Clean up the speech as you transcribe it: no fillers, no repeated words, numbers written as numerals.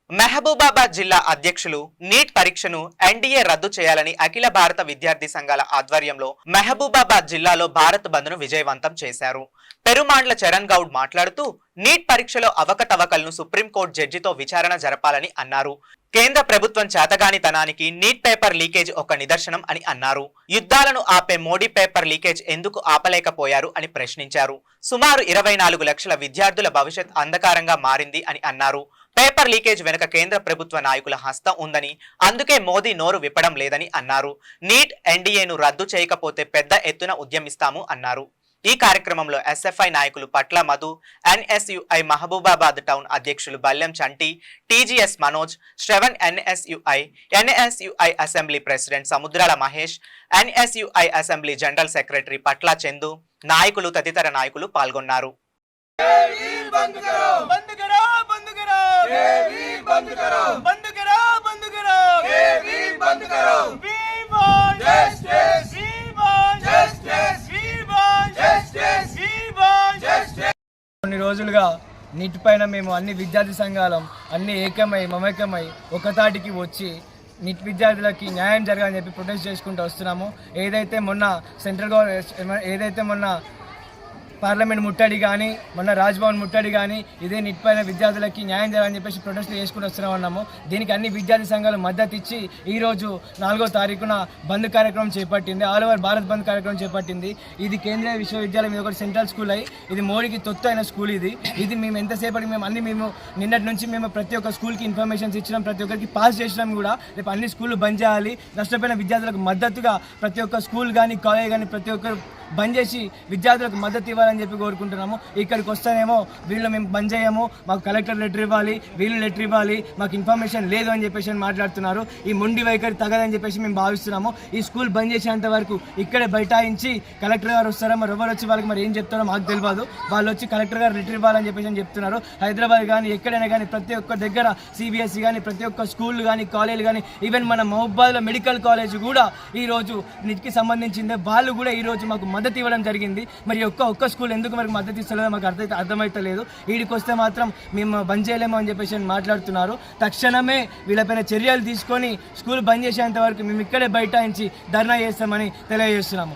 మహబూబాబాద్ జిల్లా అధ్యక్షులు నీట్ పరీక్షను ఎన్డీఏ రద్దు చేయాలని అఖిల భారత విద్యార్థి సంఘాల ఆధ్వర్యంలో మహబూబాబాద్ జిల్లాలో భారత్ బంద్ను విజయవంతం చేశారు. పెరుమాండ్ల చరణ్ గౌడ్ మాట్లాడుతూ నీట్ పరీక్షలో అవకతవకలను సుప్రీంకోర్టు జడ్జితో విచారణ జరపాలని అన్నారు. కేంద్ర ప్రభుత్వం చేతగానితనానికి నీట్ పేపర్ లీకేజ్ ఒక నిదర్శనం అని అన్నారు. యుద్ధాలను ఆపే మోడీ పేపర్ లీకేజ్ ఎందుకు ఆపలేకపోయారు అని ప్రశ్నించారు. సుమారు 24 లక్షల విద్యార్థుల భవిష్యత్ అంధకారంగా మారింది అని అన్నారు. పేపర్ లీకేజ్ వెనుక కేంద్ర ప్రభుత్వ నాయకుల హస్తం ఉందని, అందుకే మోదీ నోరు విప్పడం లేదని అన్నారు. నీట్ ఎన్డీఏను రద్దు చేయకపోతే పెద్ద ఎత్తున ఉద్యమిస్తాము అన్నారు. ఈ కార్యక్రమంలో ఎస్ఎఫ్ఐ నాయకులు పట్ల మధు, ఎన్ఎస్యుఐ మహబూబాబాద్ టౌన్ అధ్యక్షులు Ballem Chanti, TGS Manoj, Shravan, NSUI assembly president Samudrala Mahesh, NSUI assembly general secretary Patla Chandu, నాయకులు తదితర నాయకులు పాల్గొన్నారు. కొన్ని రోజులుగా నీటి పైన మేము అన్ని విద్యార్థి సంఘాలం అన్ని ఏకమై మమేకమై ఒకతాటికి వచ్చి నీట్ విద్యార్థులకి న్యాయం జరగాలని చెప్పి ప్రొటెస్ట్ చేసుకుంటూ వస్తున్నాము. ఏదైతే మొన్న పార్లమెంట్ ముట్టడి కానీ, మొన్న రాజ్భవన్ ముట్టడి కానీ, ఇదే నీట్ పైన విద్యార్థులకి న్యాయం చేయాలని చెప్పేసి ప్రొటెస్ట్ చేసుకుంటూ వస్తున్నామన్నాము. దీనికి అన్ని విద్యార్థి సంఘాలు మద్దతు ఇచ్చి ఈరోజు 4వ తారీఖున బంద్ కార్యక్రమం చేపట్టింది. ఆల్ ఓవర్ భారత్ బంద్ కార్యక్రమం చేపట్టింది. ఇది కేంద్రీయ విశ్వవిద్యాలయం, ఇది ఒకటి సెంట్రల్ స్కూల్ ఇది మోడీకి తొత్తు అయిన స్కూల్. ఇది మేము ఎంతసేపటికి మేము నిన్నటి నుంచి మేము ప్రతి ఒక్క స్కూల్కి ఇన్ఫర్మేషన్స్ ఇచ్చినాం, ప్రతి ఒక్కరికి పాస్ చేసినాం కూడా. రేపు అన్ని స్కూళ్ళు బంద్ చేయాలి, నష్టపోయిన విద్యార్థులకు మద్దతుగా ప్రతి ఒక్క స్కూల్ కానీ, కాలేజ్ కానీ ప్రతి ఒక్కరు బంద్ చేసి విద్యార్థులకు మద్దతు ఇవ్వాలని చెప్పి కోరుకుంటున్నాము. ఇక్కడికి వస్తేనేమో వీళ్ళు మేము బంద్ చేయము, మాకు కలెక్టర్ లెటర్ ఇవ్వాలి, వీళ్ళు లెటర్ ఇవ్వాలి, మాకు ఇన్ఫర్మేషన్ లేదు అని చెప్పేసి మాట్లాడుతున్నారు. ఈ మొండి వైఖరి తగదని చెప్పేసి మేము భావిస్తున్నాము. ఈ స్కూల్ బంద్ చేసేంత వరకు ఇక్కడే బైఠాయించి కలెక్టర్ గారు వస్తారో మరి ఎవరు వచ్చి వాళ్ళకి మరి ఏం చెప్తారో మాకు తెలియదు. వాళ్ళు వచ్చి కలెక్టర్ గారు లెటర్ ఇవ్వాలని చెప్పేసి చెప్తున్నారు. హైదరాబాద్ కానీ ఎక్కడైనా కానీ ప్రతి ఒక్క దగ్గర సిబిఎస్ఈ కానీ, ప్రతి ఒక్క స్కూల్ కానీ, కాలేజీలు కానీ, ఈవెన్ మన మహబూబాబాద్లో మెడికల్ కాలేజ్ కూడా ఈరోజు నీటికి సంబంధించిందే, వాళ్ళు కూడా ఈరోజు మాకు మద్దతు ఇవ్వడం జరిగింది. మరి ఒక్క స్కూల్ ఎందుకు మనకు మద్దతు ఇస్తలేదో మాకు అర్థమైతలేదు. వీడికి వస్తే మాత్రం మేము బంద్ చేయలేము అని చెప్పేసి మాట్లాడుతున్నారు. తక్షణమే వీళ్ళపైన చర్యలు తీసుకొని స్కూల్ బంద్ చేసేంత వరకు మేము ఇక్కడే బైఠాయించి ధర్నా చేస్తామని తెలియజేస్తున్నాము.